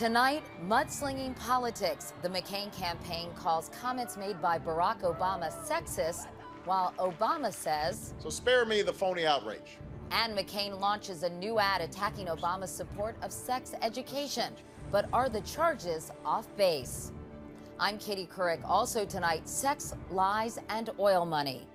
Tonight, mudslinging politics. The McCain campaign calls comments made by Barack Obama sexist, while Obama says, "So spare me the phony outrage." And McCain launches a new ad attacking Obama's support of sex education. But are the charges off base? I'm Katie Couric. Also tonight, sex, lies, and oil money.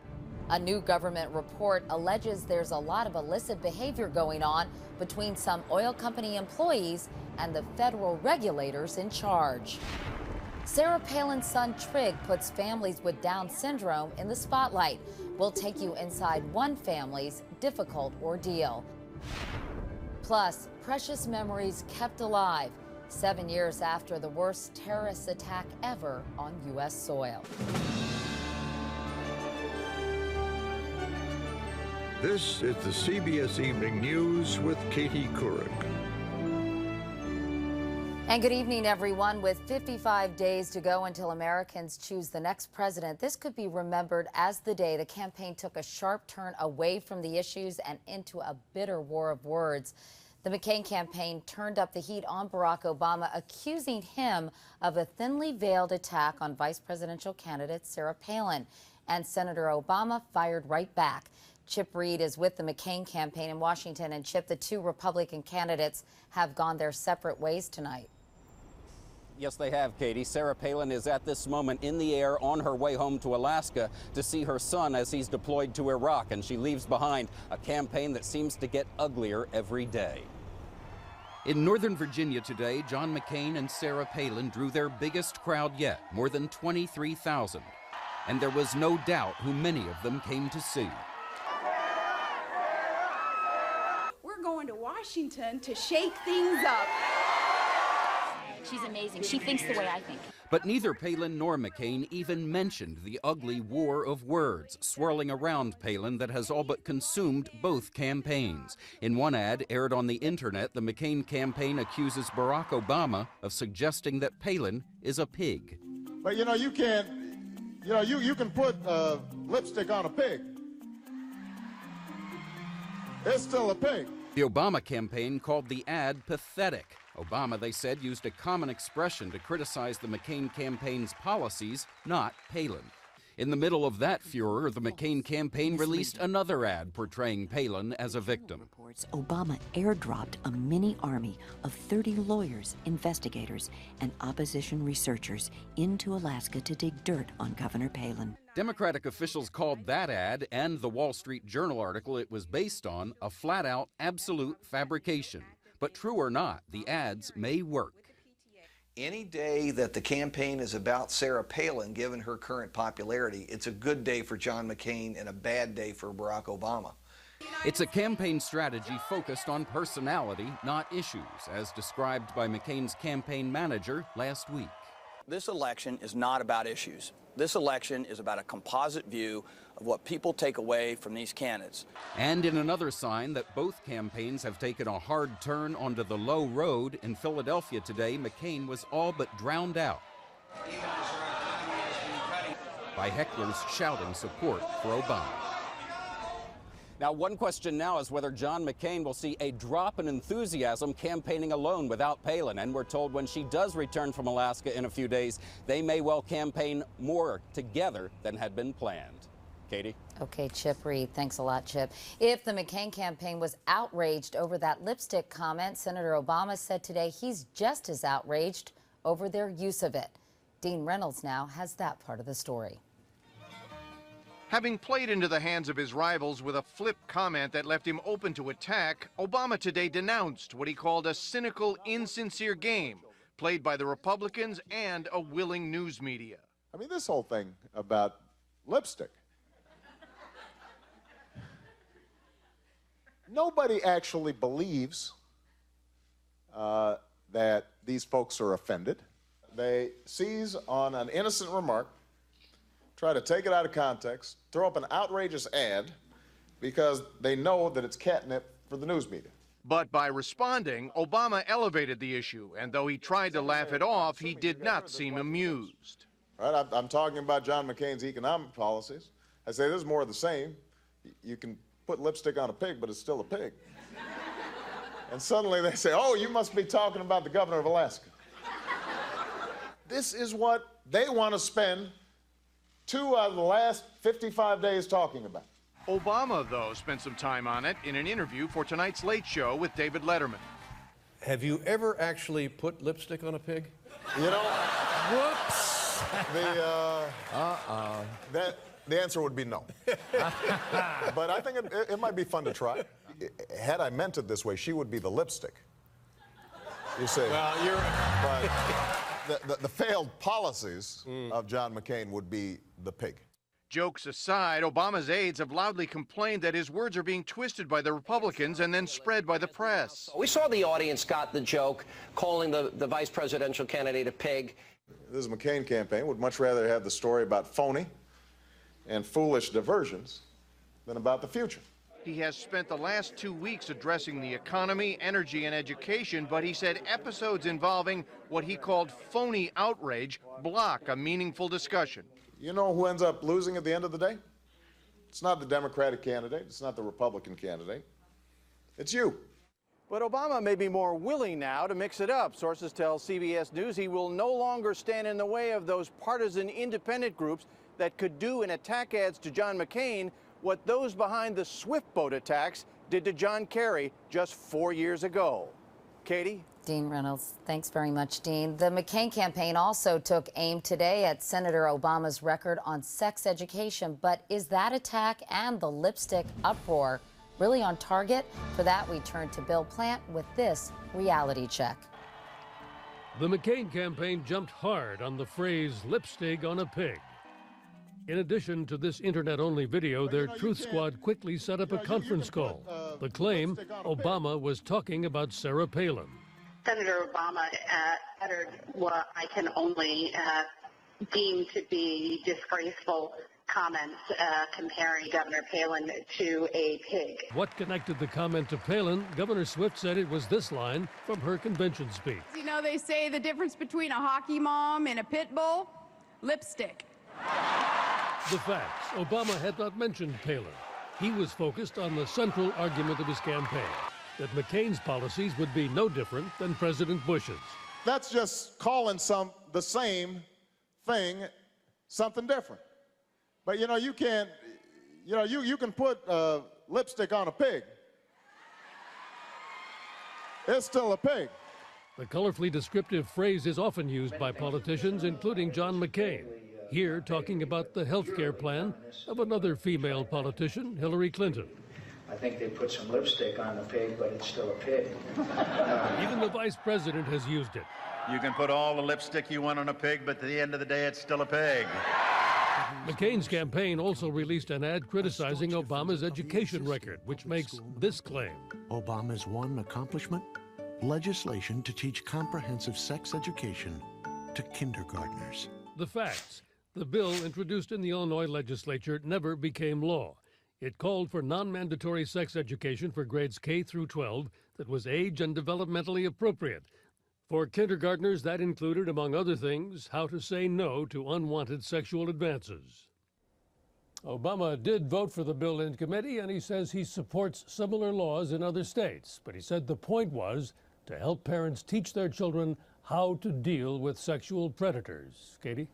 A new government report alleges there's a lot of illicit behavior going on between some oil company employees and the federal regulators in charge. Sarah Palin's son Trig puts families with Down syndrome in the spotlight. We'll take you inside one family's difficult ordeal. Plus, precious memories kept alive 7 years after the worst terrorist attack ever on U.S. soil. This is the CBS Evening News with Katie Couric. And good evening, everyone. With 55 days to go until Americans choose the next president, this could be remembered as the day the campaign took a sharp turn away from the issues and into a bitter war of words. The McCain campaign turned up the heat on Barack Obama, accusing him of a thinly veiled attack on vice presidential candidate Sarah Palin. And Senator Obama fired right back. Chip Reed is with the McCain campaign in Washington. And Chip, the two Republican candidates have gone their separate ways tonight. Yes, they have, Katie. Sarah Palin is at this moment in the air on her way home to Alaska to see her son as he's deployed to Iraq, and she leaves behind a campaign that seems to get uglier every day. In Northern Virginia today, John McCain and Sarah Palin drew their biggest crowd yet, more than 23,000. And there was no doubt who many of them came to see. We're going to Washington to shake things up. She's amazing. She thinks the way I think. But neither Palin nor McCain even mentioned the ugly war of words swirling around Palin that has all but consumed both campaigns. In one ad aired on the internet, the McCain campaign accuses Barack Obama of suggesting that Palin is a pig. But you can't, you can put lipstick on a pig. It's still a pig. The Obama campaign called the ad pathetic. Obama, they said, used a common expression to criticize the McCain campaign's policies, not Palin. In the middle of that furor, the McCain campaign released another ad portraying Palin as a victim. Obama airdropped a mini army of 30 lawyers, investigators, and opposition researchers into Alaska to dig dirt on Governor Palin. Democratic officials called that ad and the Wall Street Journal article it was based on a flat-out, absolute fabrication. But true or not, the ads may work. Any day that the campaign is about Sarah Palin, given her current popularity, it's a good day for John McCain and a bad day for Barack Obama. It's a campaign strategy focused on personality, not issues, as described by McCain's campaign manager last week. This election is not about issues. This election is about a composite view of what people take away from these candidates. And in another sign that both campaigns have taken a hard turn onto the low road, in Philadelphia today, McCain was all but drowned out by hecklers shouting support for Obama. Now, one question now is whether John McCain will see a drop in enthusiasm campaigning alone without Palin. And we're told when she does return from Alaska in a few days, they may well campaign more together than had been planned. Katie? Okay, Chip Reed. Thanks a lot, Chip. If the McCain campaign was outraged over that lipstick comment, Senator Obama said today he's just as outraged over their use of it. Dean Reynolds now has that part of the story. Having played into the hands of his rivals with a flip comment that left him open to attack, Obama today denounced what he called a cynical, insincere game played by the Republicans and a willing news media. I mean, this whole thing about lipstick. Nobody actually believes that these folks are offended. They seize on an innocent remark, try to take it out of context, throw up an outrageous ad because they know that it's catnip for the news media. But by responding, Obama elevated the issue, and though he tried to laugh it off, he did not seem amused. Right, I'm talking about John McCain's economic policies. I say this is more of the same. You can put lipstick on a pig, but it's still a pig. And suddenly they say, oh, you must be talking about the governor of Alaska. This is what they want to spend 2 out of the last 55 days talking about. Obama, though, spent some time on it in an interview for tonight's Late Show with David Letterman. Have you ever actually put lipstick on a pig? You know, Whoops. The answer would be no. But I think it might be fun to try. Had I meant it this way, she would be the lipstick. You see. Well, But the failed policies of John McCain would be the pig. Jokes aside, Obama's aides have loudly complained that his words are being twisted by the Republicans and then spread by the press. We saw the audience got the joke, calling the vice presidential candidate a pig. This McCain campaign would much rather have the story about phony and foolish diversions than about the future. He has spent the last 2 weeks addressing the economy, energy, and education, but he said episodes involving what he called phony outrage block a meaningful discussion. You know who ends up losing at the end of the day? It's not the Democratic candidate. It's not the Republican candidate. It's you. But Obama may be more willing now to mix it up. Sources tell CBS News he will no longer stand in the way of those partisan independent groups that could do in attack ads to John McCain what those behind the Swift boat attacks did to John Kerry just 4 years ago. Katie? Dean Reynolds, thanks very much, Dean. The McCain campaign also took aim today at Senator Obama's record on sex education. But is that attack and the lipstick uproar really on target? For that, we turn to Bill Plant with this reality check. The McCain campaign jumped hard on the phrase lipstick on a pig. In addition to this internet-only video, their Truth Squad quickly set up a conference call. The claim, Obama was talking about Sarah Palin. Senator Obama uttered what I can only deem to be disgraceful comments comparing Governor Palin to a pig. What connected the comment to Palin? Governor Swift said it was this line from her convention speech. You know, they say the difference between a hockey mom and a pit bull? Lipstick. The facts. Obama had not mentioned Palin. He was focused on the central argument of his campaign, that McCain's policies would be no different than President Bush's. That's just calling the same thing something different. But you know, you can't, you can put lipstick on a pig. It's still a pig. The colorfully descriptive phrase is often used by politicians, including John McCain. Here, talking about the health care plan of another female politician, Hillary Clinton. I think they put some lipstick on the pig, but it's still a pig. Even the vice president has used it. You can put all the lipstick you want on a pig, but at the end of the day, it's still a pig. McCain's campaign also released an ad criticizing Obama's education record, which makes this claim. Obama's one accomplishment? Legislation to teach comprehensive sex education to kindergartners. The facts. The bill introduced in the Illinois legislature never became law. It called for non-mandatory sex education for grades K through 12 that was age and developmentally appropriate. For kindergartners, that included, among other things, how to say no to unwanted sexual advances. Obama did vote for the bill in committee, and he says he supports similar laws in other states. But he said the point was to help parents teach their children how to deal with sexual predators. Katie?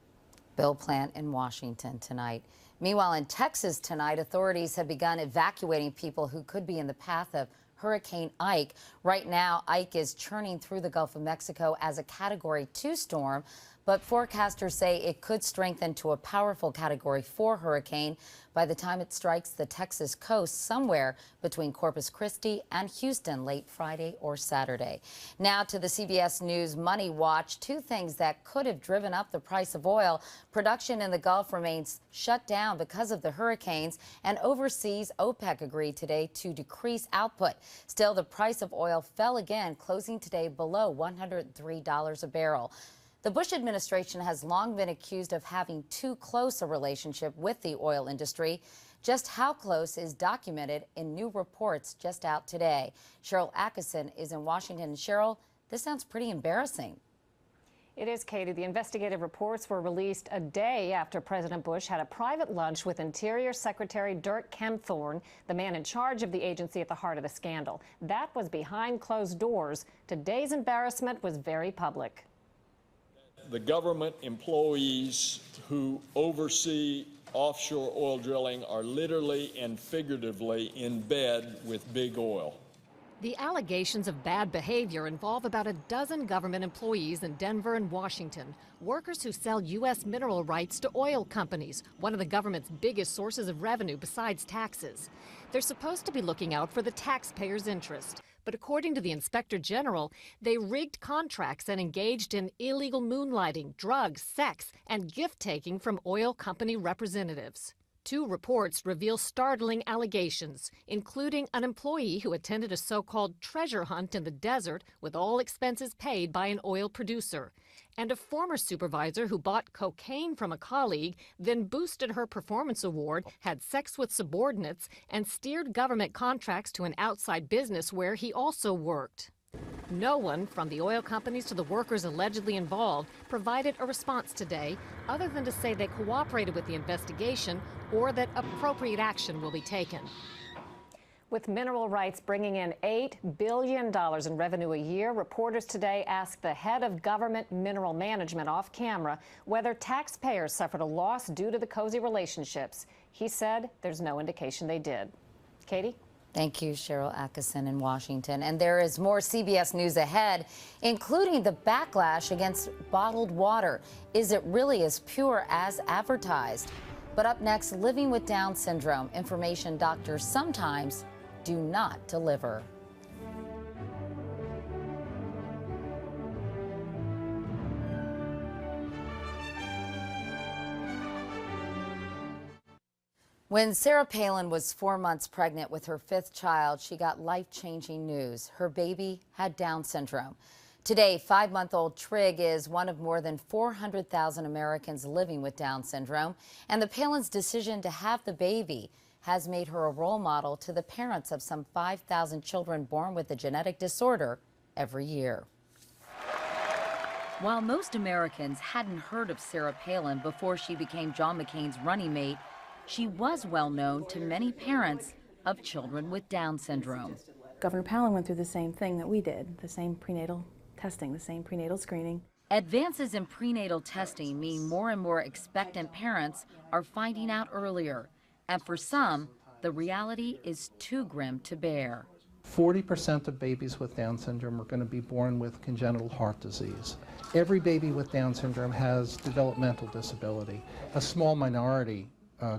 Bill Plant in Washington tonight. Meanwhile, in Texas tonight, authorities have begun evacuating people who could be in the path of Hurricane Ike. Right now, Ike is churning through the Gulf of Mexico as a Category 2 storm, but forecasters say it could strengthen to a powerful Category 4 hurricane by the time it strikes the Texas coast somewhere between Corpus Christi and Houston late Friday or Saturday. Now to the CBS News Money Watch. Two things that could have driven up the price of oil. Production in the Gulf remains shut down because of the hurricanes, and overseas OPEC agreed today to decrease output. Still, the price of oil fell again, closing today below $103 a barrel. The Bush administration has long been accused of having too close a relationship with the oil industry. Just how close is documented in new reports just out today. Cheryl Atkinson is in Washington. Cheryl, this sounds pretty embarrassing. It is, Katie. The investigative reports were released a day after President Bush had a private lunch with Interior Secretary Dirk Kempthorne, the man in charge of the agency at the heart of the scandal. That was behind closed doors. Today's embarrassment was very public. The government employees who oversee offshore oil drilling are literally and figuratively in bed with big oil. The allegations of bad behavior involve about a dozen government employees in Denver and Washington, workers who sell U.S. mineral rights to oil companies, one of the government's biggest sources of revenue besides taxes. They're supposed to be looking out for the taxpayers' interest. But according to the Inspector General, they rigged contracts and engaged in illegal moonlighting, drugs, sex, and gift-taking from oil company representatives. 2 reports reveal startling allegations, including an employee who attended a so-called treasure hunt in the desert with all expenses paid by an oil producer, and a former supervisor who bought cocaine from a colleague, then boosted her performance award, had sex with subordinates, and steered government contracts to an outside business where he also worked. No one, from the oil companies to the workers allegedly involved, provided a response today, other than to say they cooperated with the investigation or that appropriate action will be taken. With mineral rights bringing in $8 billion in revenue a year, reporters today asked the head of government mineral management off camera whether taxpayers suffered a loss due to the cozy relationships. He said there's no indication they did. Katie? Thank you, Cheryl Atkinson in Washington. And there is more CBS News ahead, including the backlash against bottled water. Is it really as pure as advertised? But up next, living with Down syndrome, information doctors sometimes do not deliver. When Sarah Palin was 4 months pregnant with her 5th child, she got life-changing news. Her baby had Down syndrome. Today, 5-month-old Trig is one of more than 400,000 Americans living with Down syndrome, and the Palin's decision to have the baby has made her a role model to the parents of some 5,000 children born with the genetic disorder every year. While most Americans hadn't heard of Sarah Palin before she became John McCain's running mate, she was well known to many parents of children with Down syndrome. Governor Palin went through the same thing that we did, the same prenatal testing, the same prenatal screening. Advances in prenatal testing mean more and more expectant parents are finding out earlier. And for some, the reality is too grim to bear. 40% of babies with Down syndrome are going to be born with congenital heart disease. Every baby with Down syndrome has developmental disability. A small minority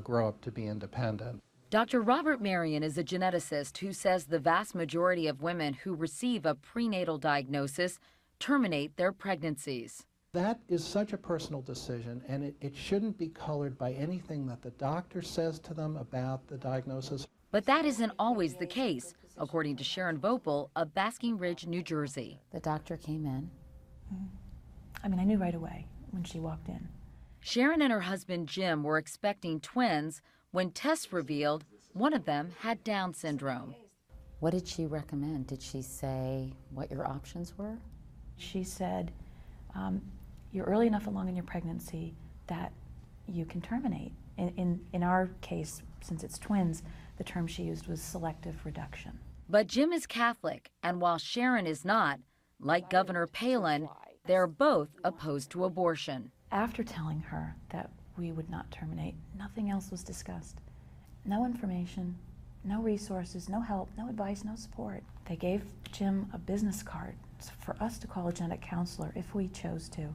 grow up to be independent. Dr. Robert Marion is a geneticist who says the vast majority of women who receive a prenatal diagnosis terminate their pregnancies. That is such a personal decision, and it shouldn't be colored by anything that the doctor says to them about the diagnosis. But that isn't always the case, according to Sharon Vopel of Basking Ridge, New Jersey. The doctor came in. I mean, I knew right away when she walked in. Sharon and her husband Jim were expecting twins when tests revealed one of them had Down syndrome. What did she recommend? Did she say what your options were? She said, you're early enough along in your pregnancy that you can terminate. In our case, since it's twins, the term she used was selective reduction. But Jim is Catholic, and while Sharon is not, like Governor Palin, they're both opposed to abortion. After telling her that we would not terminate, nothing else was discussed. No information, no resources, no help, no advice, no support. They gave Jim a business card for us to call a genetic counselor if we chose to,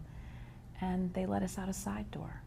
and they let us out a side door.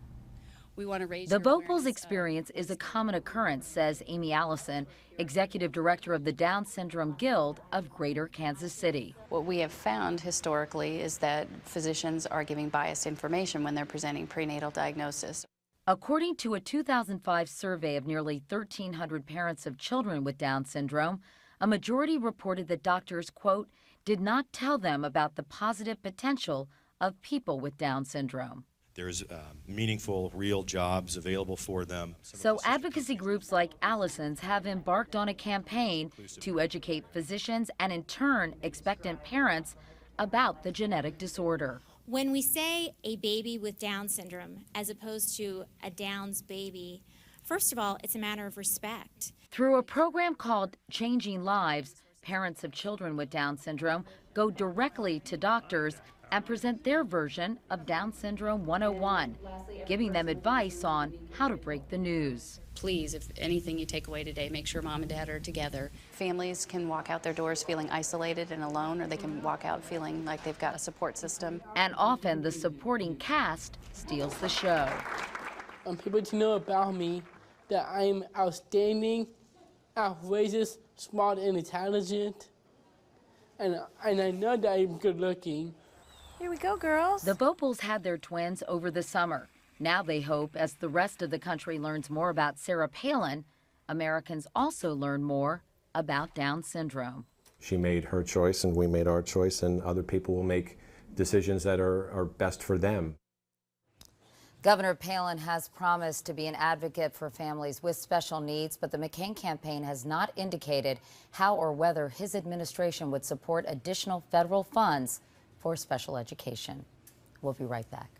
We want to raise the Vopel's experience is a common occurrence, says Amy Allison, executive director of the Down Syndrome Guild of Greater Kansas City. What we have found historically is that physicians are giving biased information when they're presenting prenatal diagnosis. According to a 2005 survey of nearly 1,300 parents of children with Down syndrome, a majority reported that doctors, quote, did not tell them about the positive potential of people with Down syndrome. There's meaningful, real jobs available for them. So advocacy groups like Allison's have embarked on a campaign to educate physicians and in turn expectant parents about the genetic disorder. When we say a baby with Down syndrome as opposed to a Downs baby, first of all, it's a matter of respect. Through a program called Changing Lives, parents of children with Down syndrome go directly to doctors and present their version of Down Syndrome 101, giving them advice on how to break the news. Please, if anything you take away today, make sure mom and dad are together. Families can walk out their doors feeling isolated and alone, or they can walk out feeling like they've got a support system. And often the supporting cast steals the show. I want people to know about me, that I'm outstanding, outrageous, smart, and intelligent. And I know that I'm good looking. Here we go, girls. The Bopels had their twins over the summer. Now they hope, as the rest of the country learns more about Sarah Palin, Americans also learn more about Down syndrome. She made her choice and we made our choice, and other people will make decisions that are best for them. Governor Palin has promised to be an advocate for families with special needs, but the McCain campaign has not indicated how or whether his administration would support additional federal funds for special education. We'll be right back.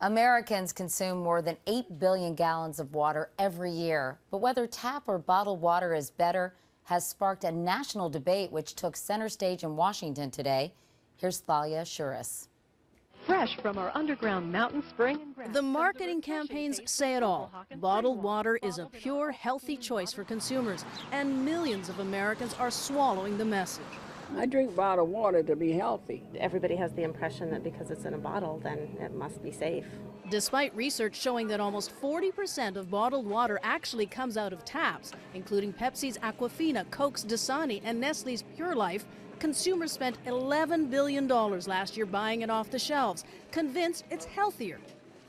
Americans consume more than 8 billion gallons of water every year, but whether tap or bottled water is better has sparked a national debate which took center stage in Washington today. Here's Thalia Shuris. Fresh from our underground mountain spring and ground. The marketing campaigns say it all. Bottled water is a pure, healthy choice for consumers, and millions of Americans are swallowing the message. I drink bottled water to be healthy. Everybody has the impression that because it's in a bottle, then it must be safe. Despite research showing that almost 40% of bottled water actually comes out of taps, including Pepsi's Aquafina, Coke's Dasani, and Nestle's Pure Life, consumers spent $11 billion last year buying it off the shelves, convinced it's healthier.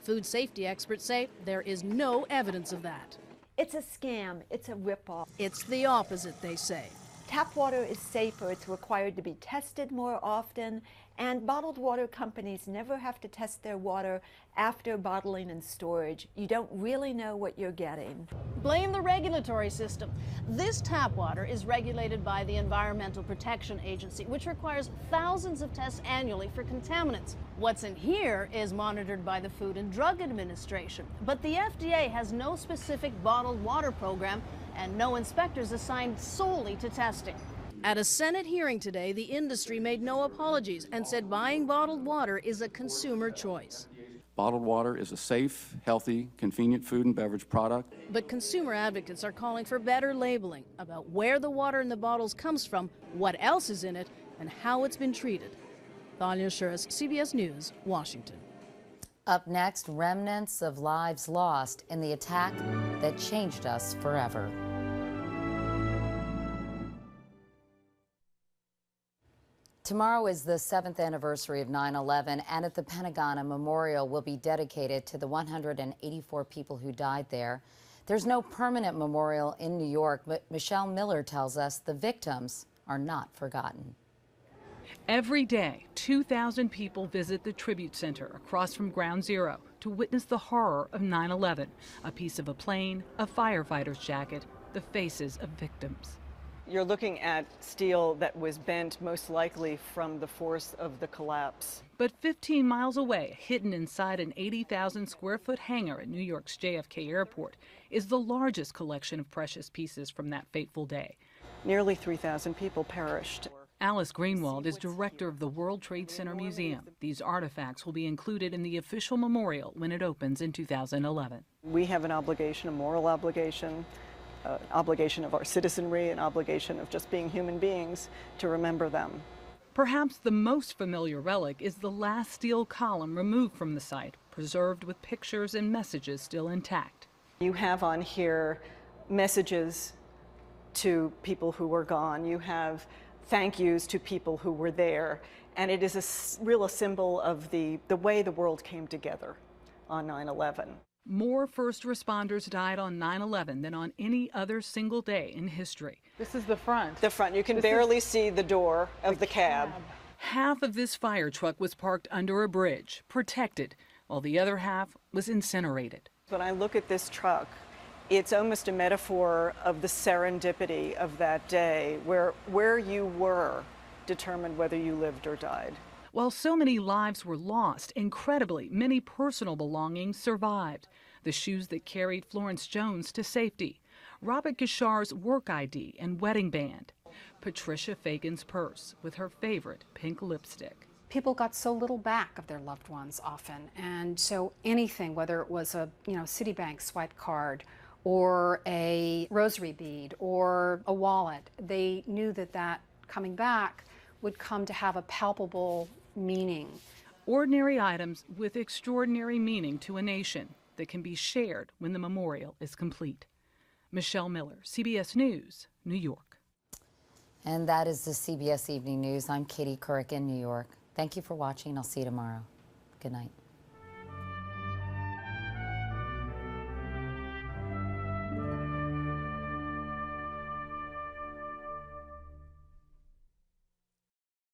Food safety experts say there is no evidence of that. It's a scam. It's a ripoff. It's the opposite, they say. Tap water is safer. It's required to be tested more often, and bottled water companies never have to test their water after bottling and storage. You don't really know what you're getting. Blame the regulatory system. This tap water is regulated by the Environmental Protection Agency, which requires thousands of tests annually for contaminants. What's in here is monitored by the Food and Drug Administration, but the FDA has no specific bottled water program and no inspectors assigned solely to testing. At a Senate hearing today, the industry made no apologies and said buying bottled water is a consumer choice. Bottled water is a safe, healthy, convenient food and beverage product. But consumer advocates are calling for better labeling about where the water in the bottles comes from, what else is in it, and how it's been treated. Thalia Shuris, CBS News, Washington. Up next, remnants of lives lost in the attack that changed us forever. Tomorrow is the 7th anniversary of 9/11, and at the Pentagon, a memorial will be dedicated to the 184 people who died there. There's no permanent memorial in New York, but Michelle Miller tells us the victims are not forgotten. Every day, 2,000 people visit the Tribute Center across from Ground Zero to witness the horror of 9/11, a piece of a plane, a firefighter's jacket, the faces of victims. You're looking at steel that was bent most likely from the force of the collapse. But 15 miles away, hidden inside an 80,000 square foot hangar at New York's JFK Airport, is the largest collection of precious pieces from that fateful day. Nearly 3,000 people perished. Alice Greenwald is director of the World Trade Center Museum. These artifacts will be included in the official memorial when it opens in 2011. We have an obligation, a moral obligation, an obligation of our citizenry, an obligation of just being human beings to remember them. Perhaps the most familiar relic is the last steel column removed from the site, preserved with pictures and messages still intact. You have on here messages to people who were gone. You have thank yous to people who were there. And it is a symbol of the way the world came together on 9/11. More first responders died on 9/11 than on any other single day in history. This is the front. The front. You can barely see the door of the cab. Half of this fire truck was parked under a bridge, protected, while the other half was incinerated. When I look at this truck, it's almost a metaphor of the serendipity of that day, where you were determined whether you lived or died. While so many lives were lost, incredibly, many personal belongings survived. The shoes that carried Florence Jones to safety, Robert Gashar's work ID and wedding band, Patricia Fagan's purse with her favorite pink lipstick. People got so little back of their loved ones often, and so anything, whether it was a Citibank swipe card or a rosary bead or a wallet, they knew that coming back would come to have a palpable meaning. Ordinary items with extraordinary meaning to a nation that can be shared when the memorial is complete. Michelle Miller, CBS News, New York. And that is the CBS Evening News. I'm Katie Couric in New York. Thank you for watching. I'll see you tomorrow. Good night.